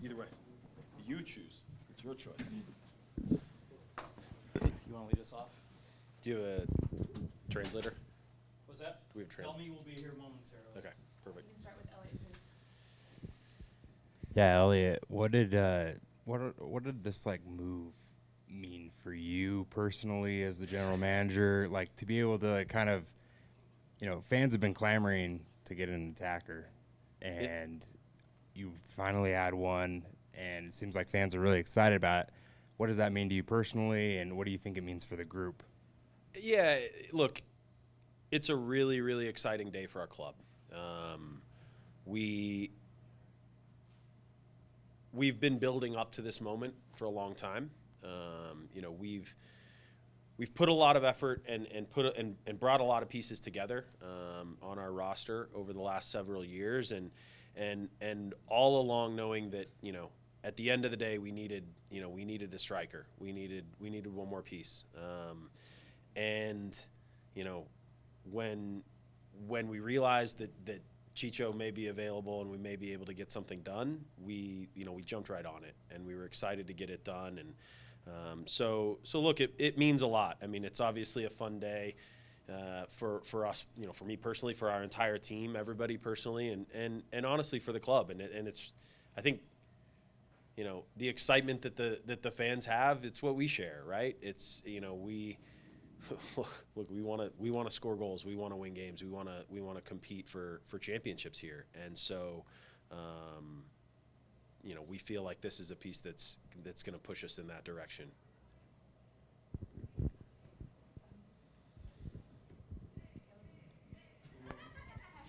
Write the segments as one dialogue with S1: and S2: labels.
S1: Either way. You choose. It's your choice.
S2: You want to lead us off?
S1: Do you have a translator?
S2: What's that?
S1: Do we have
S2: Tell me we'll be here momentarily.
S1: Okay, perfect.
S3: We can start with Elliot, please.
S4: Yeah, Elliot, what did this like move mean for you personally as the general manager? Like to be able to kind of, fans have been clamoring to get an attacker, and you finally had one, and it seems like fans are really excited about it. What does that mean to you personally, and what do you think it means for the group?
S1: Yeah, look, it's a really, really exciting day for our club. We've been building up to this moment for a long time. We've put a lot of effort and brought a lot of pieces together on our roster over the last several years, and all along knowing that at the end of the day we needed a striker. We needed one more piece. When we realized that Chicho may be available and we may be able to get something done, we jumped right on it, and we were excited to get it done. And so look, it means a lot. I mean, it's obviously a fun day for us, for me personally, for our entire team, everybody personally, and honestly for the club. And it's, I think, the excitement that the fans have, it's what we share, right? It's look, we want to score goals. We want to win games. We want to compete for championships here. And so, we feel like this is a piece that's going to push us in that direction.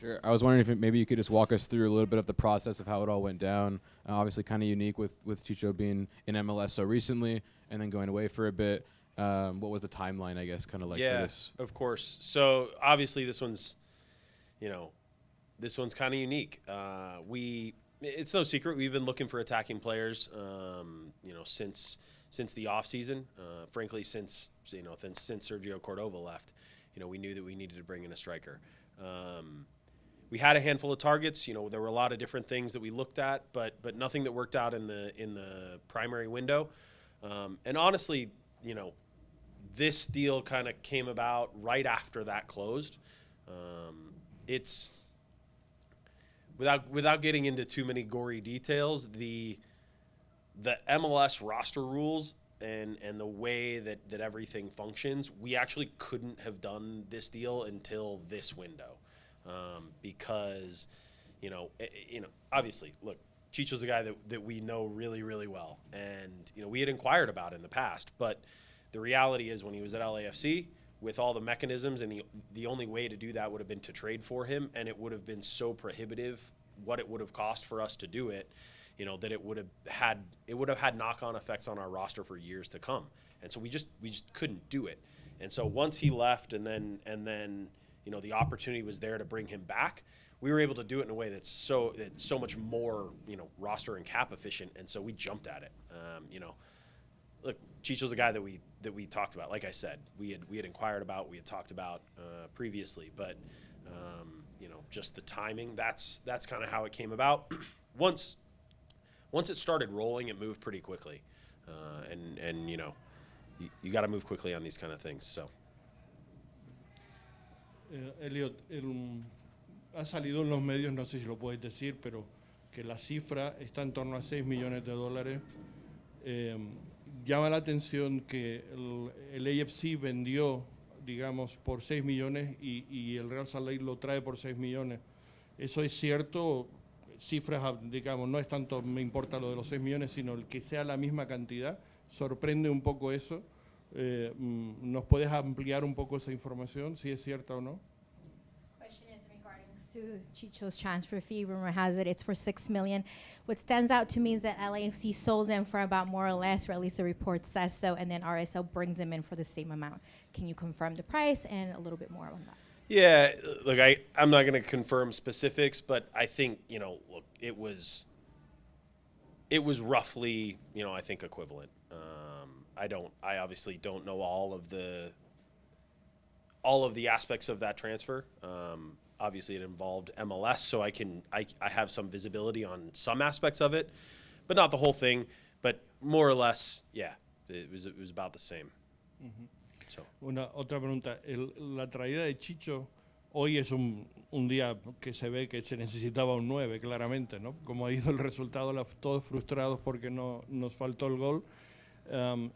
S5: Sure. I was wondering if maybe you could just walk us through a little bit of the process of how it all went down. Obviously, kind of unique with Chicho being in MLS so recently and then going away for a bit. What was the timeline, I guess, kind of like for this?
S1: Yeah, of course. So obviously this one's kind of unique. It's no secret we've been looking for attacking players, since the off season. Frankly, since Sergio Cordova left, we knew that we needed to bring in a striker. We had a handful of targets. There were a lot of different things that we looked at, but nothing that worked out in the primary window. And honestly, this deal kind of came about right after that closed. It's without getting into too many gory details, the MLS roster rules and the way that everything functions, we actually couldn't have done this deal until this window, because obviously, look, Chicho's a guy that we know really, really well, and we had inquired about in the past, but the reality is when he was at LAFC, with all the mechanisms, and the only way to do that would have been to trade for him, and it would have been so prohibitive what it would have cost for us to do it, that it would have had knock-on effects on our roster for years to come. And so we just couldn't do it. And so once he left, and then the opportunity was there to bring him back, we were able to do it in a way that's so much more roster and cap efficient, and so we jumped at it. Look, Chicho's a guy that we talked about. Like I said, we had inquired about, we had talked about previously, but just the timing. That's kind of how it came about. Once it started rolling, it moved pretty quickly, and you got to move quickly on these kind of things. So,
S6: Elliot, ha salido en los medios, no sé si lo puedes decir, pero que la cifra está en torno a $6 millones. Llama la atención que el AFC vendió, digamos, por 6 millones y el Real Salt Lake lo trae por 6 millones. ¿Eso es cierto? Cifras, digamos, no es tanto me importa lo de los 6 millones, sino el que sea la misma cantidad. Sorprende un poco eso. ¿Nos puedes ampliar un poco esa información, si es cierta o no?
S3: To Chicho's transfer fee, rumor has it it's for $6 million. What stands out to me is that LAFC sold him for about more or less, or at least the report says so, and then RSL brings him in for the same amount. Can you confirm the price and a little bit more on that?
S1: Yeah, look, I'm not going to confirm specifics, but I think look, it was roughly I think equivalent. I obviously don't know all of the aspects of that transfer. Obviously, it involved MLS, so I have some visibility on some aspects of it. but not the whole thing. But more or less, yeah, it was about the same. So.
S6: Otra pregunta. La traída de Chicho hoy es un día que se ve que se necesitaba un 9, claramente, ¿no? Como ha ido el resultado, todos frustrados porque no nos faltó el gol.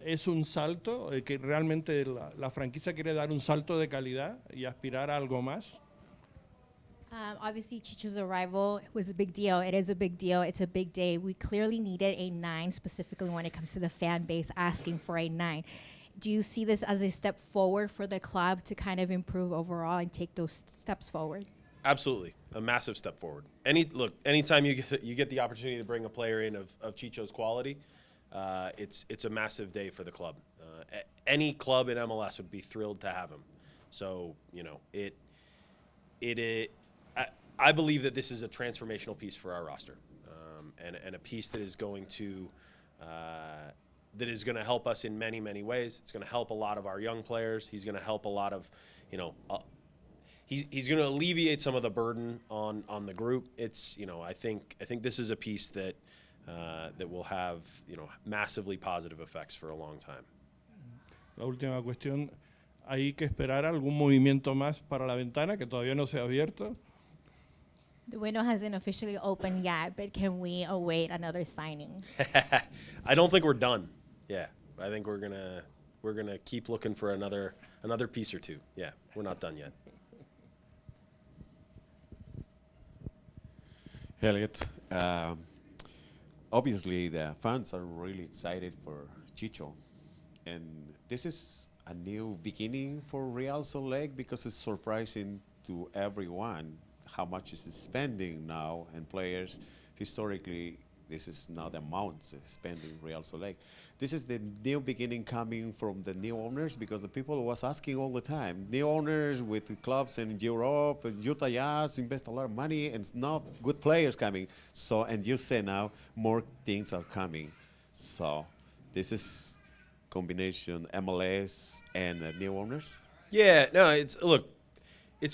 S6: Es un salto que realmente la franquicia quiere dar un salto de calidad y aspirar a algo más.
S3: Obviously, Chicho's arrival was a big deal. It is a big deal. It's a big day. We clearly needed a 9, specifically when it comes to the fan base asking for a 9. Do you see this as a step forward for the club to kind of improve overall and take those steps forward?
S1: Absolutely, a massive step forward. Anytime you get the opportunity to bring a player in of Chicho's quality, it's a massive day for the club. Any club in MLS would be thrilled to have him. So I believe that this is a transformational piece for our roster, and a piece that is going to help us in many, many ways. It's going to help a lot of our young players. He's going to help a lot of, he's going to alleviate some of the burden on the group. It's, I think this is a piece that will have, massively positive effects for a long time.
S6: La última cuestión, ¿hay que esperar algún movimiento más para la ventana que todavía no se ha abierto?
S3: The window hasn't officially opened yet, but can we await another signing?
S1: I don't think we're done. Yeah, I think we're gonna keep looking for another piece or two. Yeah, we're not done yet.
S7: Elliot, obviously the fans are really excited for Chicho, and this is a new beginning for Real Salt Lake because it's surprising to everyone how much is spending now, and players historically this is not the amounts spending Real Salt Lake. This is the new beginning coming from the new owners, because the people was asking all the time, new owners with clubs in Europe, Utah Jazz invest a lot of money and it's not good players coming. So, and you say now more things are coming. So this is combination MLS and new owners?
S1: Yeah, no, it's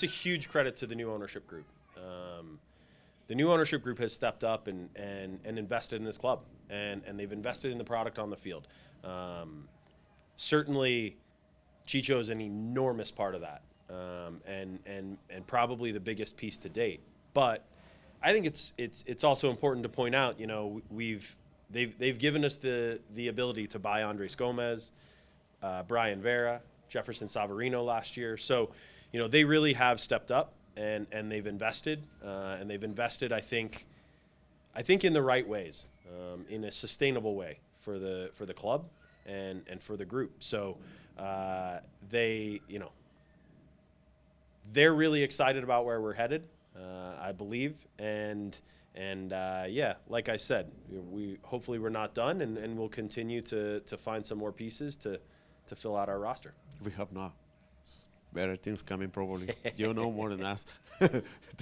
S1: a huge credit to the new ownership group. The new ownership group has stepped up and invested in this club, and they've invested in the product on the field. Certainly, Chicho is an enormous part of that, and probably the biggest piece to date. But I think it's also important to point out, they've given us the ability to buy Andres Gomez, Brian Vera, Jefferson Savarino last year. So, they really have stepped up and they've invested, I think in the right ways, in a sustainable way for the club and for the group. So they're really excited about where we're headed, I believe, and yeah, like I said, hopefully we're not done, and we'll continue to find some more pieces to fill out our roster.
S7: We hope not. Better things coming probably. You know more than us.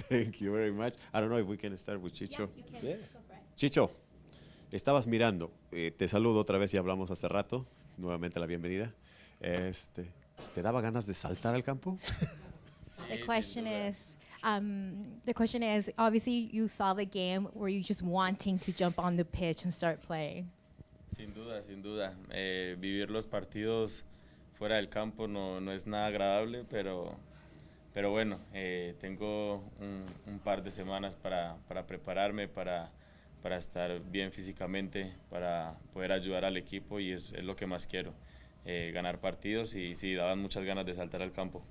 S7: Thank you very much. I don't know if we can start with Chicho.
S3: Yeah, you can.
S1: Yeah.
S3: Go for it.
S7: Chicho, estabas mirando. Te saludo otra vez y hablamos hace rato. Nuevamente la bienvenida. ¿Te daba ganas de saltar al campo?
S3: The question is, obviously you saw the game. Were you just wanting to jump on the pitch and start playing?
S8: Sin duda, sin duda. Vivir los partidos fuera del campo no es nada agradable, pero bueno, tengo un par de semanas para prepararme, para estar bien físicamente, para poder ayudar al equipo, y es lo que más quiero, ganar partidos, y sí, daban muchas ganas de saltar al campo.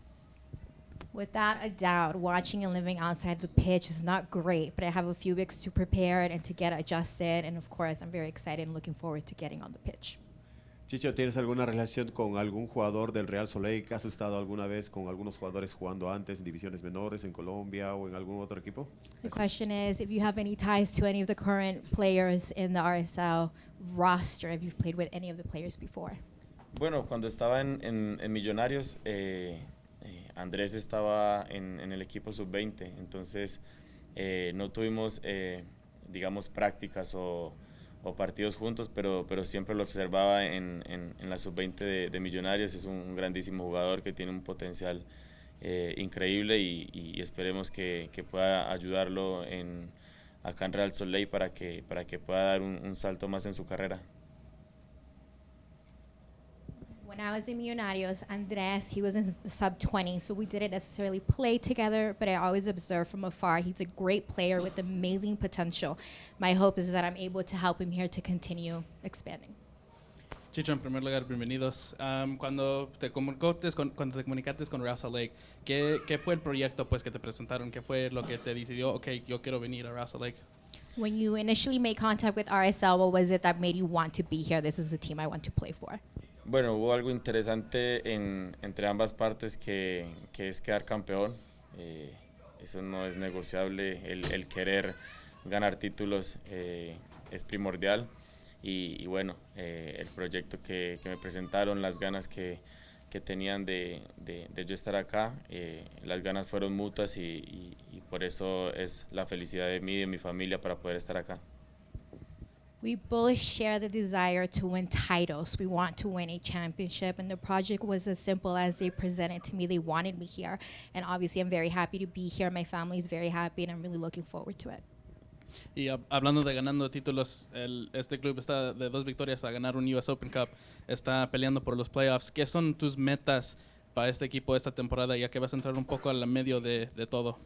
S3: Without a doubt, watching and living outside the pitch is not great, but I have a few weeks to prepare and to get adjusted, and of course, I'm very excited and looking forward to getting on the pitch.
S7: Chicho, ¿tienes alguna relación con algún jugador del Real Salt Lake? ¿Has estado alguna vez con algunos jugadores jugando antes en divisiones menores en Colombia o en algún otro equipo?
S3: The question is if you have any ties to any of the current players in the RSL roster, if you've played with any of the players before.
S8: Bueno, cuando estaba en Millonarios, Andrés estaba en el equipo sub-20, entonces no tuvimos, digamos, prácticas o partidos juntos, pero siempre lo observaba en la sub-20 de Millonarios. Es un grandísimo jugador que tiene un potencial increíble, y esperemos que pueda ayudarlo acá en Real Salt Lake para que pueda dar un salto más en su carrera.
S3: When I was in Millonarios, Andres, he was in the sub-20, so we didn't necessarily play together, but I always observed from afar. He's a great player with amazing potential. My hope is that I'm able to help him here to continue expanding.
S9: Chicho, en primer lugar, bienvenidos. Cuando te comunicaste con Real Salt Lake, ¿qué fue el proyecto pues, que te presentaron? ¿Qué fue lo que te decidió, ok, yo quiero venir a Real Salt Lake?
S3: When you initially made contact with RSL, what was it that made you want to be here? This is the team I want to play for.
S8: Bueno, hubo algo interesante entre ambas partes que es quedar campeón. Eso no es negociable, el querer ganar títulos es primordial. Y bueno, el proyecto que me presentaron, las ganas que tenían de yo estar acá, las ganas fueron mutuas y por eso es la felicidad de mí y de mi familia para poder estar acá.
S3: We both share the desire to win titles. We want to win a championship, and the project was as simple as they presented to me. They wanted me here, and obviously I'm very happy to be here. My family is very happy, and I'm really looking forward to it.
S9: Y hablando de ganando títulos, este club está de 2 victorias a ganar un US Open Cup. Está peleando por los playoffs. ¿Qué son tus metas para este equipo esta temporada, ya que vas a entrar un poco al medio de todo?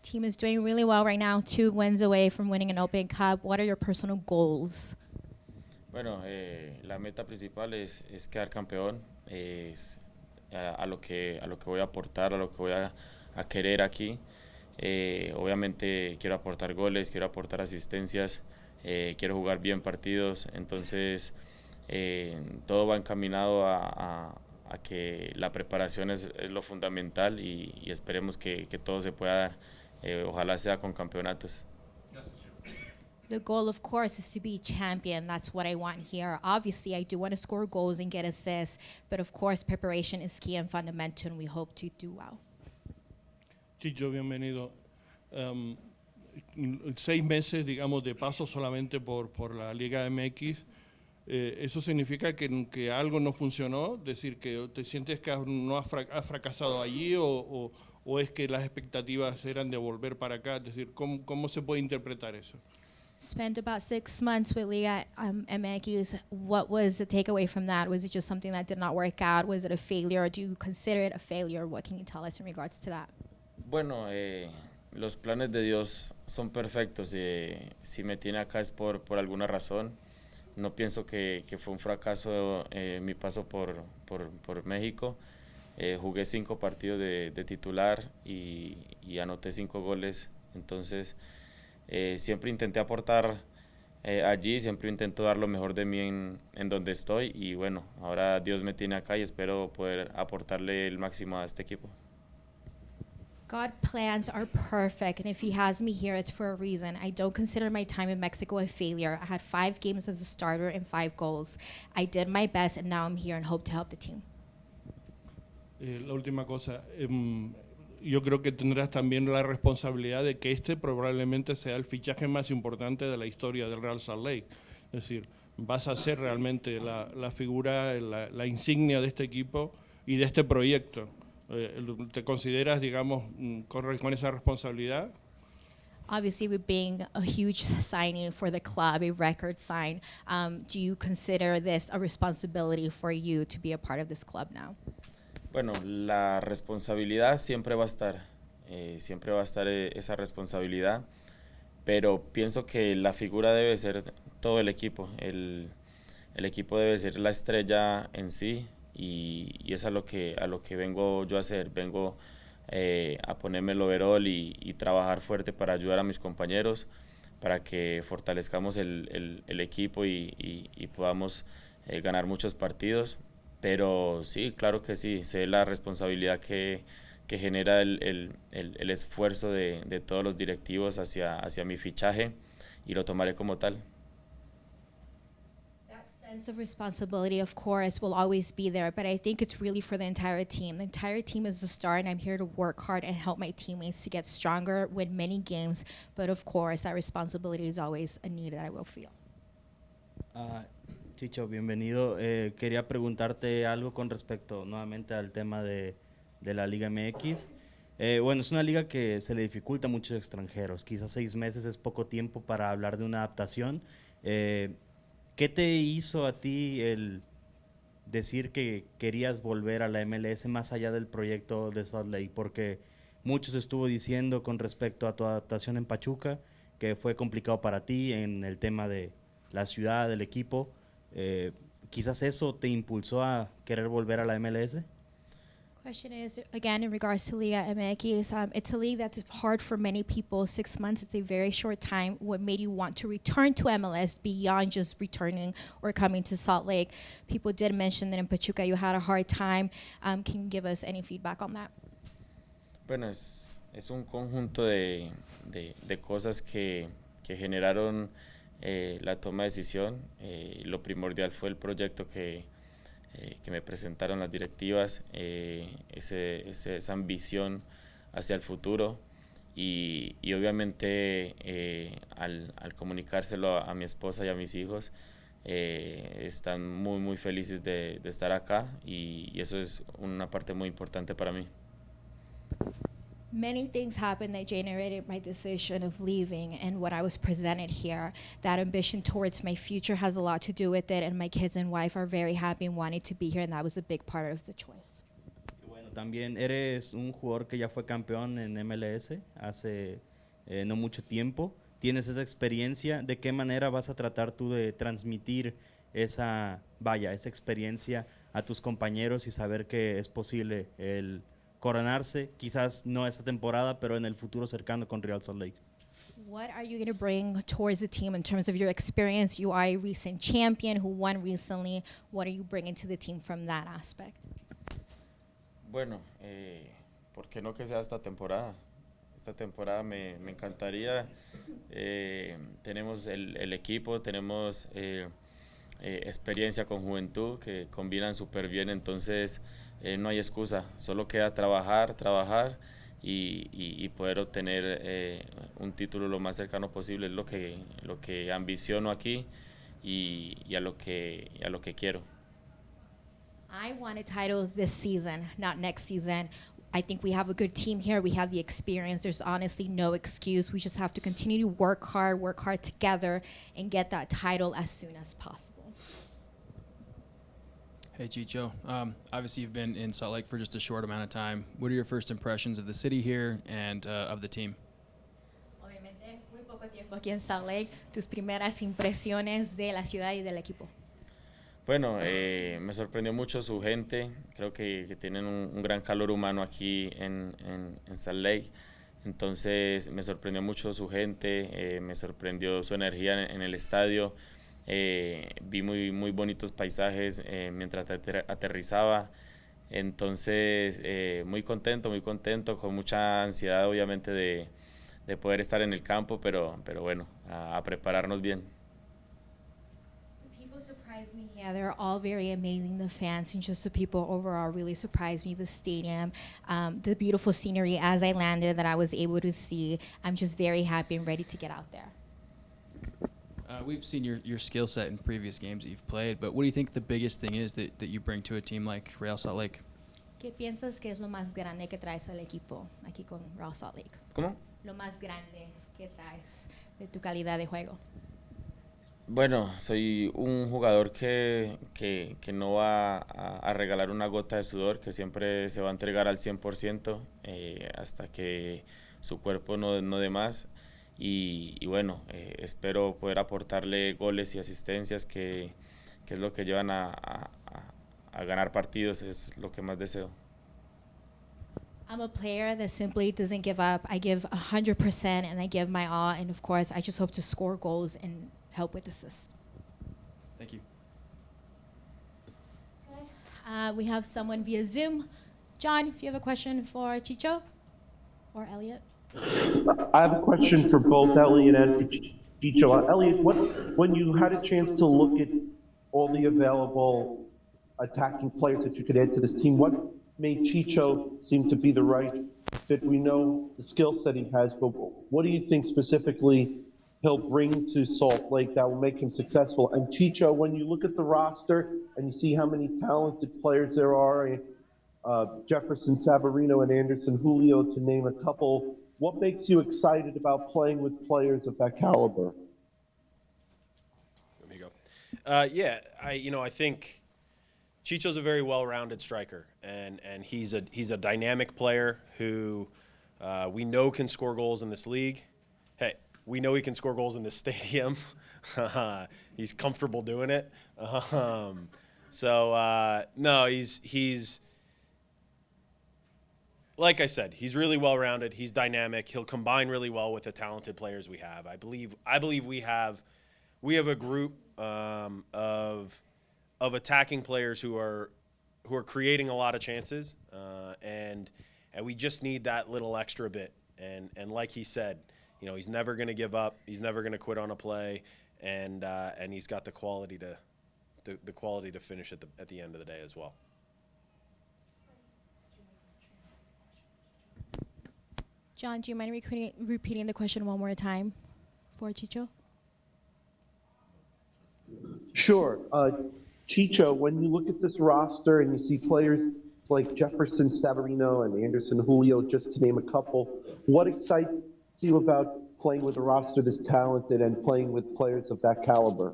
S3: Team is doing really well right now, 2 wins away from winning an Open Cup. What are your personal goals?
S8: Bueno, la meta principal es quedar campeón, es a lo que voy a aportar, a lo que voy a querer aquí. Obviamente quiero aportar goles, quiero aportar asistencias, quiero jugar bien partidos, entonces todo va encaminado a que la preparación es lo fundamental y esperemos que todo se pueda dar. Ojalá sea con campeonatos.
S3: The goal, of course, is to be champion. That's what I want here. Obviously, I do want to score goals and get assists, but of course, preparation is key and fundamental, and we hope to do well.
S6: Chicho, bienvenido. 6 meses, digamos, de paso solamente por la Liga MX. ¿Eso significa que algo no funcionó? Es decir, que te sientes que no has fracasado allí o es que las expectativas eran de volver para acá. Es decir, ¿cómo se puede interpretar eso?
S3: Spent about 6 months with Liga MX. What was the takeaway from that? Was it just something that did not work out? Was it a failure? Do you consider it a failure? What can you tell us in regards to that?
S8: Bueno, los planes de Dios son perfectos. Si me tiene acá es por alguna razón. No pienso que fue un fracaso mi paso por México. Jugué 5 partidos de titular y anoté 5 goles. Entonces, siempre intenté aportar allí, siempre intento dar lo mejor de mí en donde estoy. Y bueno, ahora Dios me tiene acá y espero poder aportarle el máximo a este equipo.
S3: God plans are perfect, and if he has me here, it's for a reason. I don't consider my time in Mexico a failure. I had 5 games as a starter and 5 goals. I did my best, and now I'm here and hope to help the team.
S6: La última cosa, yo creo que tendrás también la responsabilidad de que este probablemente sea el fichaje más importante de la historia del Real Salt Lake. Es decir, vas a ser realmente la figura, la insignia de este equipo y de este proyecto. ¿Te consideras, digamos, con esa responsabilidad?
S3: Obviously, with being a huge signing for the club, a record sign, do you consider this a responsibility for you to be a part of this club now?
S8: Bueno, la responsabilidad siempre va a estar esa responsabilidad, pero pienso que la figura debe ser todo el equipo. El equipo debe ser la estrella en sí. Y es a lo que vengo yo a hacer, vengo a ponerme el overall y trabajar fuerte para ayudar a mis compañeros, para que fortalezcamos el equipo y podamos ganar muchos partidos. Pero sí, claro que sí, sé la responsabilidad que genera el esfuerzo de todos los directivos hacia mi fichaje y lo tomaré como tal.
S3: Sense of responsibility, of course, will always be there, but I think it's really for the entire team. The entire team is the star, and I'm here to work hard and help my teammates to get stronger, win many games, but of course, that responsibility is always a need that I will feel.
S10: Chicho, bienvenido. Quería preguntarte algo con respecto nuevamente al tema de la Liga MX. Bueno, es una liga que se le dificulta a muchos extranjeros. Quizás 6 meses es poco tiempo para hablar de una adaptación. ¿Qué te hizo a ti el decir que querías volver a la MLS más allá del proyecto de Salt Lake? Porque muchos estuvo diciendo con respecto a tu adaptación en Pachuca que fue complicado para ti en el tema de la ciudad, del equipo. Quizás eso te impulsó a querer volver a la MLS.
S3: Question is, again, in regards to Liga MX, it's a league that's hard for many people. 6 months, it's a very short time. What made you want to return to MLS beyond just returning or coming to Salt Lake? People did mention that in Pachuca you had a hard time. Can you give us any feedback on that?
S8: Bueno, es un conjunto de cosas que generaron la toma de decisión. Lo primordial fue el proyecto que me presentaron las directivas, esa ambición hacia el futuro y obviamente al comunicárselo a mi esposa y a mis hijos, están muy felices de estar acá y eso es una parte muy importante para mí.
S3: Many things happened that generated my decision of leaving and what I was presented here. That ambition towards my future has a lot to do with it, and my kids and wife are very happy and wanted to be here, and that was a big part of the choice.
S10: Bueno, también eres un jugador que ya fue campeón en MLS hace no mucho tiempo. Tienes esa experiencia. ¿De qué manera vas a tratar tú de transmitir esa experiencia a tus compañeros y saber que es posible el coronarse, quizás no esta temporada, pero en el futuro cercano con Real Salt Lake?
S3: What are you going to bring towards the team in terms of your experience? You are a recent champion who won recently. What are you bringing to the team from that aspect?
S8: Bueno, ¿por qué no que sea esta temporada? Esta temporada me encantaría. Tenemos el equipo, tenemos experiencia con juventud que combinan súper bien, entonces no hay excusa, solo queda trabajar y poder obtener un título lo más cercano posible. Es lo que ambiciono aquí y a lo que quiero.
S3: I want a title this season, not next season. I think we have a good team here. We have the experience. There's honestly no excuse. We just have to continue to work hard together, and get that title as soon as possible.
S11: Hey, Chicho. Obviously, you've been in Salt Lake for just a short amount of time. What are your first impressions of the city here and of the team?
S3: Obviamente, muy poco tiempo aquí en Salt Lake. Tus primeras impresiones de la ciudad y del equipo.
S8: Bueno, me sorprendió mucho su gente. Creo que tienen un gran calor humano aquí en Salt Lake. Entonces, me sorprendió mucho su gente, me sorprendió su energía en el estadio. Vi muy bonitos paisajes mientras aterrizaba, entonces muy contento, con mucha ansiedad obviamente de poder estar en el campo, pero bueno, a prepararnos bien.
S3: The people surprised me. Yeah, they're all very amazing. The fans and just the people overall really surprised me. The stadium, the beautiful scenery as I landed that I was able to see. I'm just very happy and ready to get out there.
S11: We've seen your skill set in previous games that you've played, but what do you think the biggest thing is that you bring to a team like Real Salt Lake?
S3: ¿Qué piensas que es lo más grande que traes al equipo aquí con Real Salt Lake?
S8: ¿Cómo?
S3: Lo más grande que traes de tu calidad de juego.
S8: Bueno, soy un jugador que no va a regalar una gota de sudor, que siempre se va a entregar al 100% hasta que su cuerpo no dé más. Y bueno, espero poder aportarle goles y asistencias, que es lo que llevan a ganar partidos, es lo que más deseo.
S3: I'm a player that simply doesn't give up. I give 100% and I give my all, and of course I just hope to score goals and help with assists.
S11: Thank you.
S3: Okay. We have someone via Zoom. John, if you have a question for Chicho or Elliot.
S12: I have a question for both Elliot and for Chicho. Elliot, when you had a chance to look at all the available attacking players that you could add to this team, what made Chicho seem to be the right fit? We know the skill set he has, but what do you think specifically he'll bring to Salt Lake that will make him successful? And Chicho, when you look at the roster and you see how many talented players there are, Jefferson Savarino and Anderson Julio, to name a couple. What makes you excited about playing with players of that caliber?
S1: Let me go. Yeah, I think Chicho's a very well-rounded striker, and he's a dynamic player who we know can score goals in this league. Hey, we know he can score goals in this stadium. He's comfortable doing it. No, he's like I said, he's really well-rounded. He's dynamic. He'll combine really well with the talented players we have. I believe we have a group of attacking players who are creating a lot of chances, and we just need that little extra bit. And like he said, he's never going to give up. He's never going to quit on a play, and he's got the quality to finish at the end of the day as well.
S3: John, do you mind repeating the question one more time for Chicho?
S12: Sure. Chicho, when you look at this roster and you see players like Jefferson Savarino and Anderson Julio, just to name a couple, what excites you about playing with a roster this talented and playing with players of that caliber?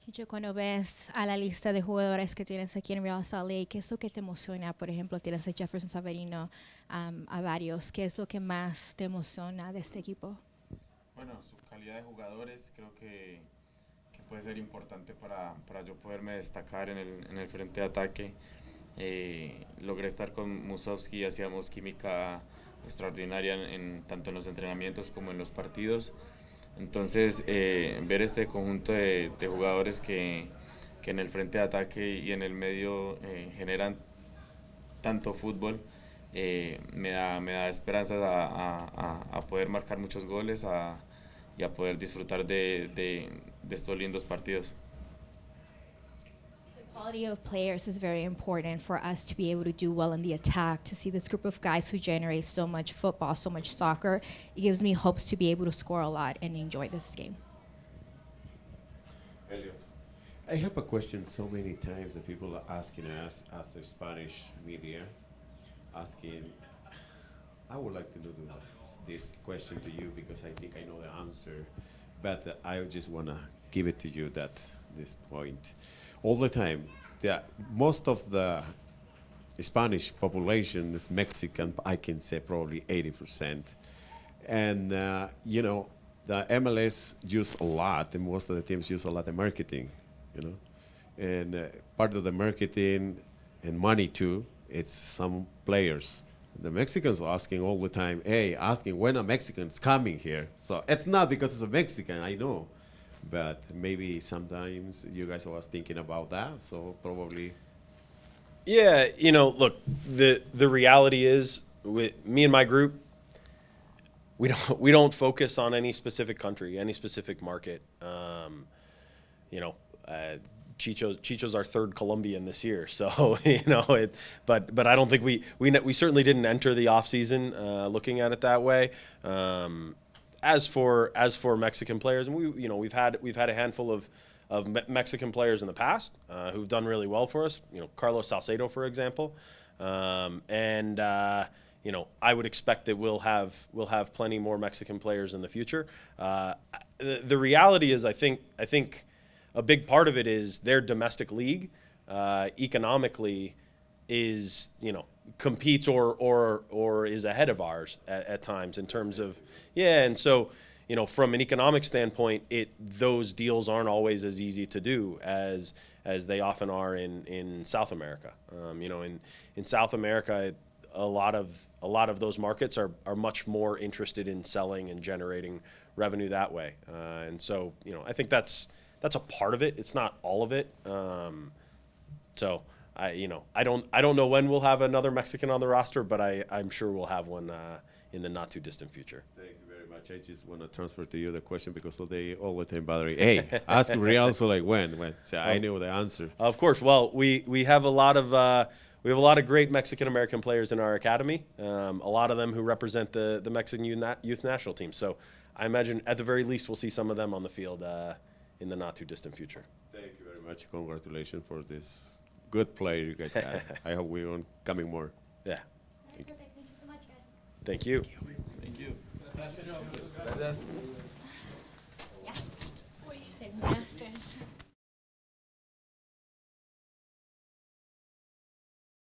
S3: Chicho, cuando ves a la lista de jugadores que tienes aquí en Real Salt Lake, ¿qué es lo que te emociona? Por ejemplo, tienes a Jefferson Savarino, a varios. ¿Qué es lo que más te emociona de este equipo?
S8: Bueno, su calidad de jugadores creo que puede ser importante para yo poderme destacar en el frente de ataque. Logré estar con Musovski y hacíamos química extraordinaria tanto en los entrenamientos como en los partidos. Entonces, ver este conjunto de jugadores que en el frente de ataque y en el medio generan tanto fútbol, me da esperanzas a poder marcar muchos goles y a poder disfrutar de estos lindos partidos.
S3: The quality of players is very important for us to be able to do well in the attack, to see this group of guys who generate so much football, so much soccer. It gives me hopes to be able to score a lot and enjoy this game.
S7: Elliot. I have a question so many times that people are asking us, as the Spanish media, asking, I would like to know this question to you because I think I know the answer, but I just want to give it to you this point. All the time, most of the Spanish population is Mexican, I can say probably 80%. And, the MLS use a lot, and most of the teams use a lot of marketing, And part of the marketing and money too, it's some players. The Mexicans are asking all the time, asking when a Mexican's coming here. So it's not because it's a Mexican, I know. But maybe sometimes you guys are always thinking about that, so probably.
S1: Yeah, look, the reality is, with me and my group, we don't focus on any specific country, any specific market. Chicho's our third Colombian this year, so but I don't think we certainly didn't enter the off season looking at it that way. As for Mexican players, and we've had a handful of Mexican players in the past who've done really well for us. Carlos Salcedo, for example, and I would expect that we'll have plenty more Mexican players in the future. The reality is, I think a big part of it is their domestic league economically is competes or is ahead of ours at times in terms of and so from an economic standpoint, those deals aren't always as easy to do as they often are in South America. In South America, a lot of those markets are much more interested in selling and generating revenue that way, and so I think that's a part of it. It's not all of it. So I don't know when we'll have another Mexican on the roster, but I'm sure we'll have one in the not too distant future.
S7: Thank you very much. I just want to transfer to you the question because they all the time bother me. Hey, ask Real so like when. So I know the answer.
S1: Of course. Well, we have a lot of great Mexican American players in our academy. A lot of them who represent the Mexican youth national team. So I imagine at the very least we'll see some of them on the field in the not too distant future.
S7: Thank you very much. Congratulations for this good player you guys got. I hope we're on coming more.
S1: Yeah.
S3: Perfect. Thank you so much, guys.
S1: Thank you.
S8: Thank you.
S3: Gracias.